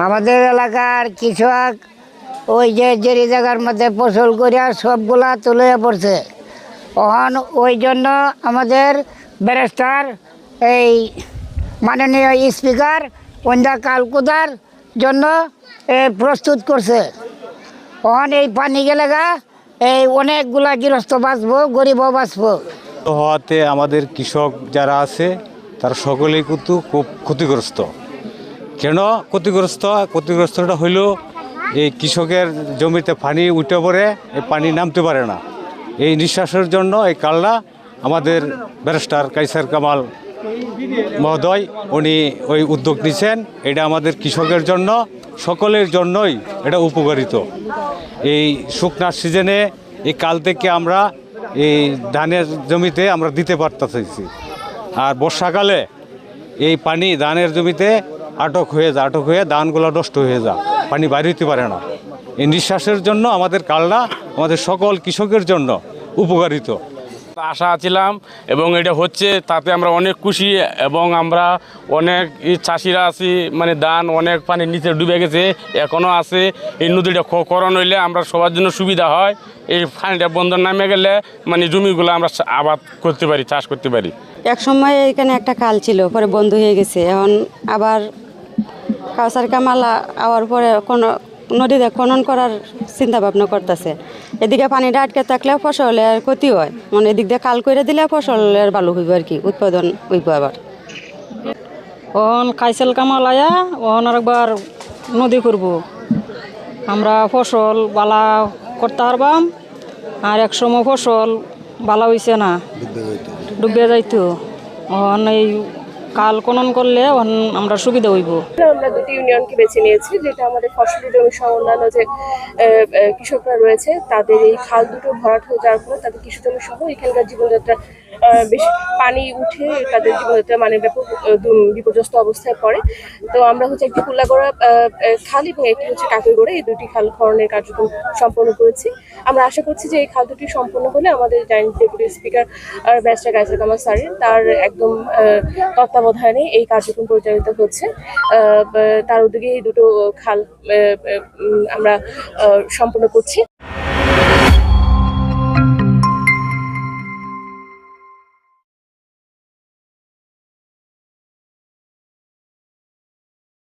আমাদের এলাকার কৃষক ওই যে জায়গার মধ্যে ফসল করিয়া সবগুলা তুলে পড়ছে। তখন ওই জন্য আমাদের ব্যারিস্টার এই মাননীয় স্পিকার ওন্দা কালকুদার জন্য প্রস্তুত করছে। তখন এই পানি গেলে এই অনেকগুলা গৃহস্থ বাঁচবো, গরিবও বাঁচবো। হওয়াতে আমাদের কৃষক যারা আছে তারা সকলেই কিন্তু খুব ক্ষতিগ্রস্ত। কেন ক্ষতিগ্রস্তটা হইল এই কৃষকের জমিতে পানি উঠে পড়ে, এই পানি নামতে পারে না। এই নিঃশ্বাসের জন্য এই কালনা আমাদের ব্যারিস্টার কায়সার কামাল মহোদয় উনি ওই উদ্যোগ নিছেন। এটা আমাদের কৃষকের জন্য, সকলের জন্যই এটা উপকারিত। এই শুকনার সিজনে এই কাল থেকে আমরা এই ধানের জমিতে আমরা দিতে পারতেছি, আর বর্ষাকালে এই পানি ধানের জমিতে আটক হয়ে ধানগুলো নষ্ট হয়ে যায়, পানি বাইরে হতে পারে না। এই নিঃশ্বাসের জন্য আমাদের কালনা আমাদের সকল কৃষকের জন্য উপকারিত। আশা ছিলাম এবং এটা হচ্ছে, তাতে আমরা অনেক খুশি। এবং আমরা অনেক চাষিরা আছি, মানে ধান অনেক পানির নিচে ডুবে গেছে, এখনও আছে। এই নদীটা করণ হইলে আমরা সবার জন্য সুবিধা হয়। এই পানিটা বন্ধ নামে গেলে মানে জমিগুলো আমরা আবাদ করতে পারি, চাষ করতে পারি। এক সময় এখানে একটা খাল ছিল, পরে বন্ধ হয়ে গেছে। এখন আবার কাউসার কামাল আওয়ার পরে কোনো নদীতে খনন করার চিন্তা ভাবনা করতেছে। এদিকে পানিটা আটকে থাকলে ফসলের ক্ষতি হয়, মানে এদিক দিয়ে খাল করে দিলে ফসলের ভালো হইব আর কি, উৎপাদন হইব। আবার ওহন কাইসাল কামাল আয়া ওহন আরেকবার নদী করব, আমরা ফসল বালা করতে পারবাম। আর এক সময় ফসল বালা হইছে না, ডুবে যাইতো। ওহন এই কাল খনন করলে আমরা সুবিধা হইব। আমরা দুটি ইউনিয়নকে বেছে নিয়েছি, যেটা আমাদের ফসলি জমি সহ অন্যান্য যে কৃষকরা রয়েছে তাদের এই খাল দুটো ভরাট হয়ে যাওয়ার ফলে তাদের কৃষি জমি সহ এখানকার জীবনযাত্রা বেশি পানি উঠে তাদের জীবনযাত্রা মানে ব্যাপক বিপর্যস্ত অবস্থায় পড়ে। তো আমরা একটি কুল্লাগড়া খাল এবং একটি কাকইগড়া, এই দুটি খাল খননের কার্যক্রম সম্পন্ন করেছি। আমরা আশা করছি যে এই খাল দুটি সম্পন্ন হলে আমাদের joint deputy speaker barrister Kaiser Kamal স্যারের তার একদম তত্ত্বাবধানে এই কার্যক্রম পরিচালিত হচ্ছে। তার উদ্যোগে এই দুটো খাল আমরা সম্পন্ন করছি।